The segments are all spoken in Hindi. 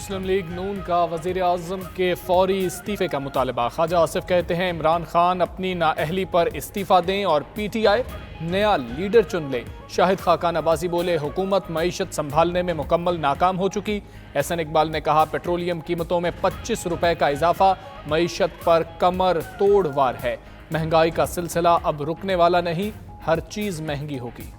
मुस्लिम लीग नून का वज़ीर आज़म के फौरी इस्तीफ़े का मुतालबा। ख्वाजा आसिफ कहते हैं इमरान खान अपनी नाअहली पर इस्तीफ़ा दें और PTI नया लीडर चुन ले। शाहिद खाकान अब्बासी बोले हुकूमत मईशत संभालने में मुकम्मल नाकाम हो चुकी। एहसन इकबाल ने कहा पेट्रोलियम कीमतों में 25 रुपए का इजाफा मईशत पर कमर तोड़ वार है। महंगाई का सिलसिला अब रुकने वाला नहीं, हर चीज़ महंगी होगी।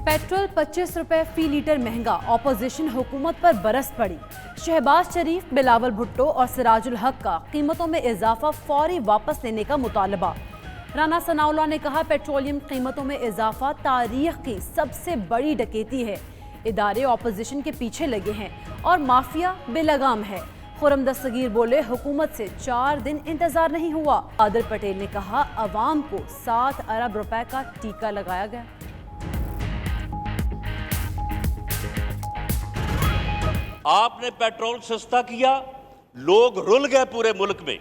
पेट्रोल 25 रुपए फी लीटर महंगा, ऑपोजिशन हुकूमत पर बरस पड़ी। शहबाज शरीफ, बिलावल भुट्टो और सिराजुल हक का कीमतों में इजाफा फौरी वापस लेने का मुतालबा। राना सनाउल्लाह ने कहा पेट्रोलियम कीमतों में इजाफा तारीख की सबसे बड़ी डकैती है। इदारे ऑपोजिशन के पीछे लगे हैं और माफिया बेलगाम है। खुरम दस्तगीर बोले हुकूमत से 4 दिन इंतजार नहीं हुआ। कादर पटेल ने कहा अवाम को 7 अरब रुपए का टीका लगाया गया। आपने पेट्रोल सस्ता किया, लोग रुल गए पूरे मुल्क में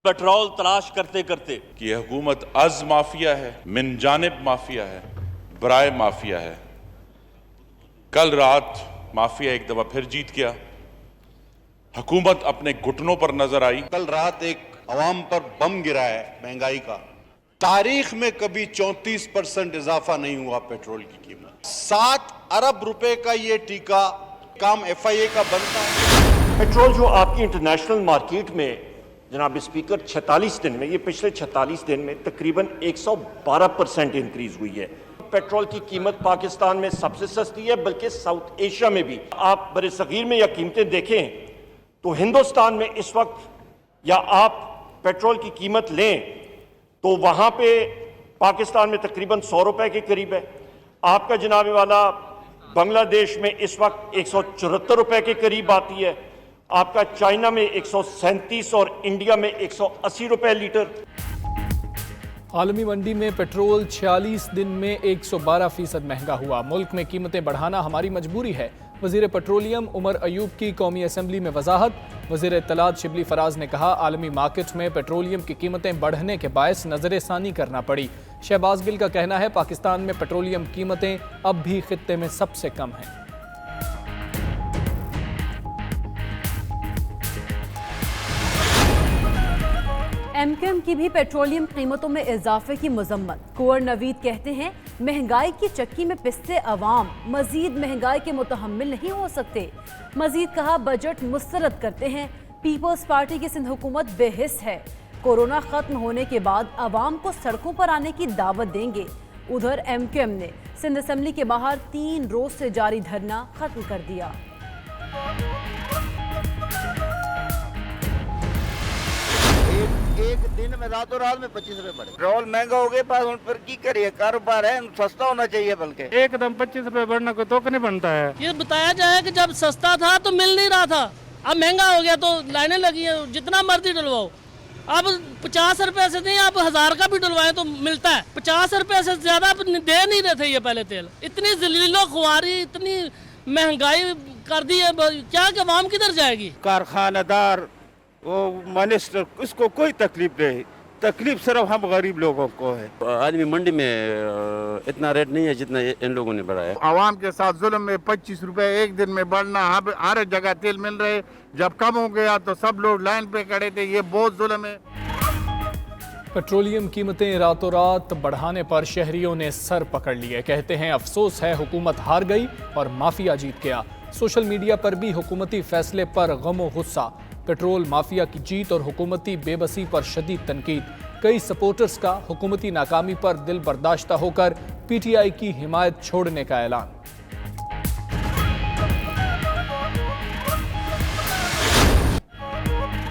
पेट्रोल तलाश करते करते कि यह हुकूमत अज माफिया है, मिन जानिब माफिया है, बराए माफिया है। कल रात माफिया एक दफा फिर जीत गया, हुकूमत अपने घुटनों पर नजर आई। कल रात एक अवाम पर बम गिरा है महंगाई का। तारीख में कभी 34% इजाफा नहीं हुआ पेट्रोल की कीमत। 7 अरब रुपए का ये टीका काम FIA का बनता है। पेट्रोल जो आपकी इंटरनेशनल मार्केट में जनाब स्पीकर 46 दिन में, ये पिछले 46 दिन में तकरीबन 112% इंक्रीज हुई है। पेट्रोल की कीमत पाकिस्तान में सबसे सस्ती है, बल्कि साउथ एशिया में भी। आप बड़े सगीर में या कीमतें देखें तो हिंदुस्तान में इस वक्त, या आप पेट्रोल की कीमत लें तो वहां पे पाकिस्तान में तकरीबन 100 रुपए के करीब है। आपका जनाब वाला बांग्लादेश में इस वक्त 174 रुपए के करीब आती है। आपका चाइना में 137 और इंडिया में 180 रुपए लीटर। आलमी मंडी में पेट्रोल 46 दिन में 112% महंगा हुआ। मुल्क में कीमतें बढ़ाना हमारी मजबूरी है। वजीर पेट्रोलियम उमर अयूब की कौमी असम्बली में वजाहत। वजीर इत्तलात शिबली फराज ने कहा आलमी मार्केट में पेट्रोलियम की कीमतें बढ़ने के बायस नजरसानी करना पड़ी। शहबाज गिल का कहना है पाकिस्तान में पेट्रोलियम कीमतें अब भी खित्ते में सबसे कम हैं। MQM की भी पेट्रोलियम कीमतों में इजाफे की मजम्मत। कुंवर नवीद कहते हैं महंगाई की चक्की में पिसते अवाम मजीद महंगाई के मुतहम्मिल नहीं हो सकते। मजीद कहा बजट मुस्तरद करते हैं। पीपल्स पार्टी की सिंध हुकूमत बेहिस है। कोरोना खत्म होने के बाद अवाम को सड़कों पर आने की दावत देंगे। उधर MQM ने सिंध असम्बली के बाहर 3 रोज से जारी धरना खत्म कर दिया। एक दिन में रातों रात में 25 रुपए बढ़े। पेट्रोल महंगा हो गया, पास उन पर की करिए, कारोबार है सस्ता होना चाहिए। बल्कि एकदम 25 रुपए बढ़ना कोई तो नहीं बनता है। ये बताया जाए कि जब सस्ता था तो मिल नहीं रहा था, अब महंगा हो गया तो लाइनें लगी है, जितना मर्जी डलवाओ। अब 50 रुपए से नहीं, आप 1000 का भी डलवाए तो मिलता है। 50 रुपए से ज्यादा दे नहीं रहे थे ये पहले तेल। इतनी जलीलो खुआरी, इतनी महंगाई कर दी है, क्या कि आवाम किधर जाएगी। कारखानेदार, वो मिनिस्टर, इसको कोई तकलीफ नहीं। तकलीफ सिर्फ हम गरीब लोगों को है। आदमी मंडी में इतना रेट नहीं है जितना इन लोगों ने बढ़ाया। आवाम के साथ जुल्म में 25 रुपए एक दिन में बढ़ना, हर जगह तेल मिल रहे, जब कम हो गया तो सब लोग लाइन पे खड़े थे। ये बहुत जुल्म है। पेट्रोलियम कीमतें रातों रात बढ़ाने पर शहरियों ने सर पकड़ लिए। कहते हैं अफसोस है हुकूमत हार गई और माफिया जीत गया। सोशल मीडिया पर भी हुकूमती फैसले पर गमो गुस्सा। पेट्रोल माफिया की जीत और हुकूमती बेबसी पर शदीद तनकीद। कई सपोर्टर्स का हुकूमती नाकामी पर दिल बर्दाश्ता होकर PTI की हिमायत छोड़ने का ऐलान।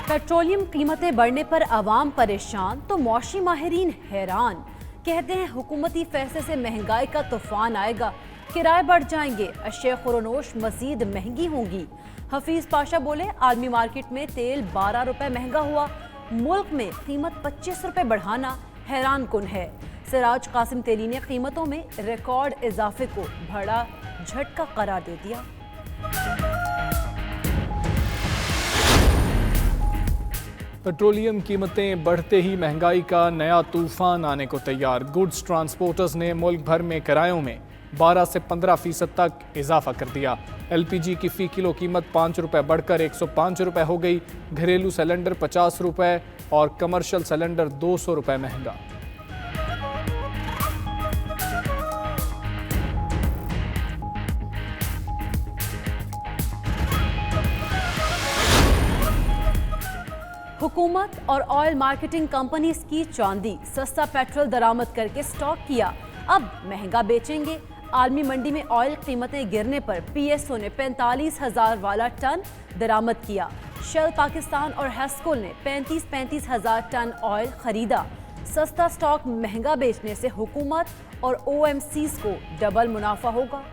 पेट्रोलियम कीमतें बढ़ने पर अवाम परेशान तो मौशी माहिरीन हैरान। कहते हैं हुकूमती फैसले से महंगाई का तूफान आएगा, किराए बढ़ जाएंगे, अशिया खुरनोश मजीद महंगी होंगी। हफीज पाशा बोले आलमी मार्केट में तेल 12 रुपए महंगा हुआ, मुल्क में कीमत 25 रुपए बढ़ाना हैरान कुन है। सिराज कासिम तेली ने कीमतों में रिकॉर्ड इजाफे को बड़ा झटका करार दे दिया। पेट्रोलियम कीमतें बढ़ते ही महंगाई का नया तूफान आने को तैयार। गुड्स ट्रांसपोर्टर्स ने मुल्क भर में किरायों में 12 से 15% तक इजाफा कर दिया। LPG की फ़ी किलो कीमत 5 रुपये बढ़कर 105 रुपये हो गई। घरेलू सिलेंडर 50 रुपये और कमर्शियल सिलेंडर 200 रुपये महंगा। हुकूमत और ऑयल मार्केटिंग कंपनीज की चांदी, सस्ता पेट्रोल दरामद करके स्टॉक किया, अब महंगा बेचेंगे। आलमी मंडी में ऑयल कीमतें गिरने पर PSO ने 45,000 वाला टन दरामद किया। शेल पाकिस्तान और हेस्कोल ने 35,000 टन ऑयल खरीदा। सस्ता स्टॉक महंगा बेचने से हुकूमत और OMCs को डबल मुनाफा होगा।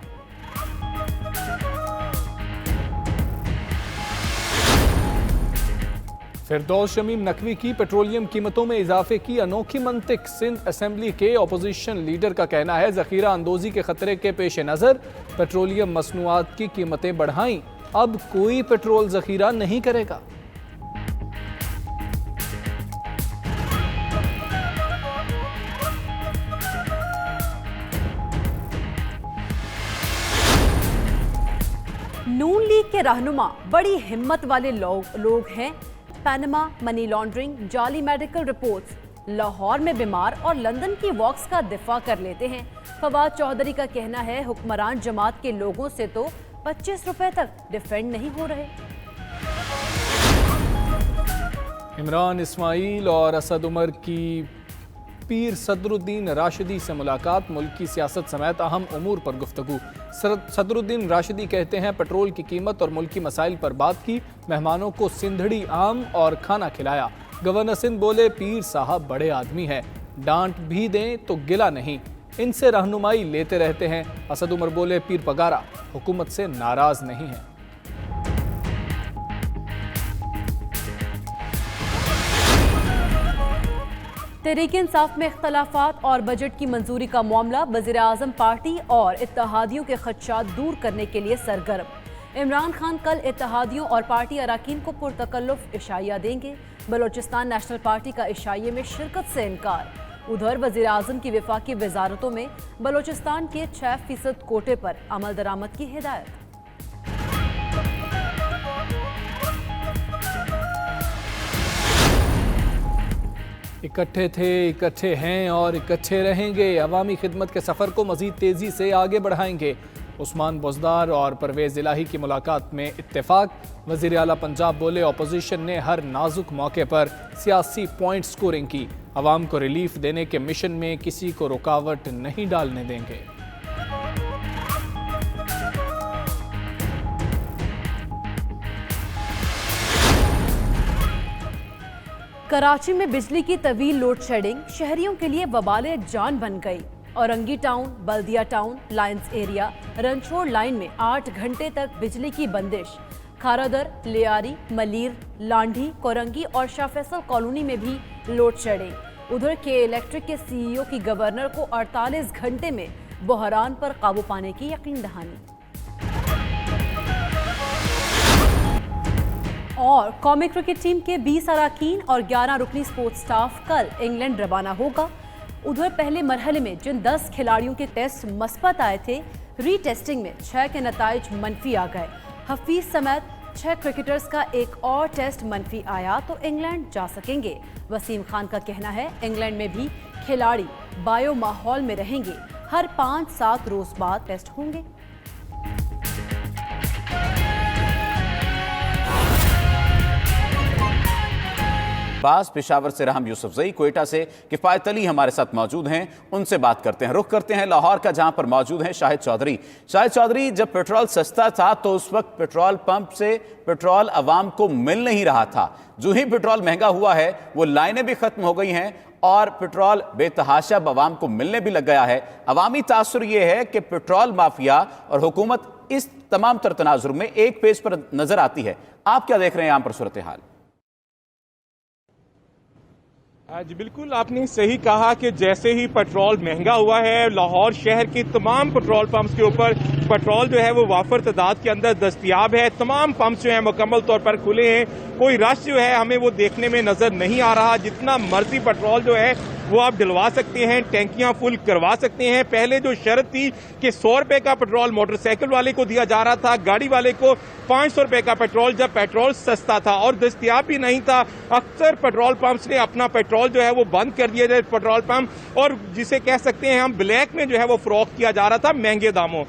फिरदौस शमीम नकवी की पेट्रोलियम कीमतों में इजाफे की अनोखी मंतिक। सिंध असेंबली के अपोजिशन लीडर का कहना है जखीरा अंदोजी के खतरे के पेश नज़र पेट्रोलियम मसनूआत की कीमतें बढ़ाईं, अब कोई पेट्रोल जखीरा नहीं करेगा। नून लीग के रहनुमा बड़ी हिम्मत वाले लोग हैं। पैनमा, मनी लॉन्ड्रिंग, जाली मेडिकल रिपोर्ट्स, लाहौर में बीमार और लंदन की वॉक्स का दिफा कर लेते हैं। फवाद चौधरी का कहना है हुक्मरान जमात के लोगों से तो 25 रुपए तक डिफेंड नहीं हो रहे। इमरान इस्माइल और असद उमर की पीर सदरुद्दीन राशिदी से मुलाकात, मुल्क की सियासत समेत अहम उमूर पर गुफ्तगू। सदरुद्दीन राशिदी कहते हैं पेट्रोल की कीमत और मुल्की मसाइल पर बात की, मेहमानों को सिंधड़ी आम और खाना खिलाया। गवर्नर सिंध बोले पीर साहब बड़े आदमी हैं, डांट भी दें तो गिला नहीं, इनसे रहनुमाई लेते रहते हैं। असद उमर बोले पीर पगारा हुकूमत से नाराज नहीं है। तहरीक इंसाफ में इख्तलाफात और बजट की मंजूरी का मामला, वज़ीर आज़म पार्टी और इत्तेहादियों के खदशात दूर करने के लिए सरगर्म। इमरान खान कल इत्तेहादियों और पार्टी अराकीन को पुरतकल्लुफ़ इशाइया देंगे। बलोचिस्तान नेशनल पार्टी का इशाइये में शिरकत से इनकार। उधर वज़ीर आज़म की वफाकी वजारतों में बलोचिस्तान के 6% कोटे पर अमल दरामद की हिदायत। इकट्ठे थे, इकट्ठे हैं और इकट्ठे रहेंगे। अवामी खिदमत के सफ़र को मज़ीद तेज़ी से आगे बढ़ाएंगे। उस्मान बुज़दार और परवेज़ इलाही की मुलाकात में इत्तेफाक। वज़ीर आला पंजाब बोले अपोजिशन ने हर नाजुक मौके पर सियासी पॉइंट स्कोरिंग की, अवाम को रिलीफ देने के मिशन में किसी को रुकावट नहीं डालने देंगे। कराची में बिजली की तवील लोड शेडिंग शहरियों के लिए वबाले जान बन गई। Orangi town, Baldia town, lines area, Ranchhor line में 8 घंटे तक बिजली की बंदिश। खारादर, लियारी, मलीर, लांढी, कोरंगी और शाह फैसल कॉलोनी में भी लोड शेडिंग। उधर के इलेक्ट्रिक के CEO की गवर्नर को 48 घंटे में बहरान पर काबू पाने की यकीन दहानी। और कौमी क्रिकेट टीम के 20 अराकीन और 11 रुकनी स्पोर्ट्स स्टाफ कल इंग्लैंड रवाना होगा। उधर पहले मरहले में जिन 10 खिलाड़ियों के टेस्ट मस्बत आए थे, रीटेस्टिंग में 6 के नताइज मनफी आ गए। हफीज समेत 6 क्रिकेटर्स का एक और टेस्ट मनफी आया तो इंग्लैंड जा सकेंगे। वसीम खान का कहना है इंग्लैंड में भी खिलाड़ी बायो माहौल में रहेंगे, हर 5-7 रोज बाद टेस्ट होंगे। बास पेशावर से रहम यूसुफजई, क्वेटा से किफायत अली हमारे साथ मौजूद हैं, उनसे बात करते हैं। रुख करते हैं लाहौर का, जहां पर मौजूद हैं शाहिद चौधरी। शाहिद चौधरी, जब पेट्रोल सस्ता था तो उस वक्त पेट्रोल पंप से पेट्रोल आवाम को मिल नहीं रहा था। जो ही पेट्रोल महंगा हुआ है वो लाइनें भी खत्म हो गई हैं और पेट्रोल बेतहाशा आवाम को मिलने भी लग गया है। अवामी तासुर ये है कि पेट्रोल माफिया और हुकूमत इस तमाम तर तनाजुर में एक पेज पर नजर आती है। आप क्या देख रहे हैं यहाँ पर सूरत हाल? जी बिल्कुल, आपने सही कहा कि जैसे ही पेट्रोल महंगा हुआ है, लाहौर शहर के तमाम पेट्रोल पंप्स के ऊपर पेट्रोल जो है वो वाफर तादाद के अंदर दस्तयाब है। तमाम पंप्स जो है मुकम्मल तौर पर खुले हैं, कोई रश जो है हमें वो देखने में नजर नहीं आ रहा। जितना मर्जी पेट्रोल जो है वो आप डलवा सकते हैं, टैंकियां फुल करवा सकते हैं। पहले जो शर्त थी कि 100 रुपए का पेट्रोल मोटरसाइकिल वाले को दिया जा रहा था, गाड़ी वाले को 500 रुपए का पेट्रोल, जब पेट्रोल सस्ता था और दस्तयाब भी नहीं था। अक्सर पेट्रोल पंप्स ने अपना पेट्रोल जो है वो बंद कर दिया जाए पेट्रोल पंप, और जिसे कह सकते हैं हम ब्लैक में जो है वो फरोख्त किया जा रहा था महंगे दामों।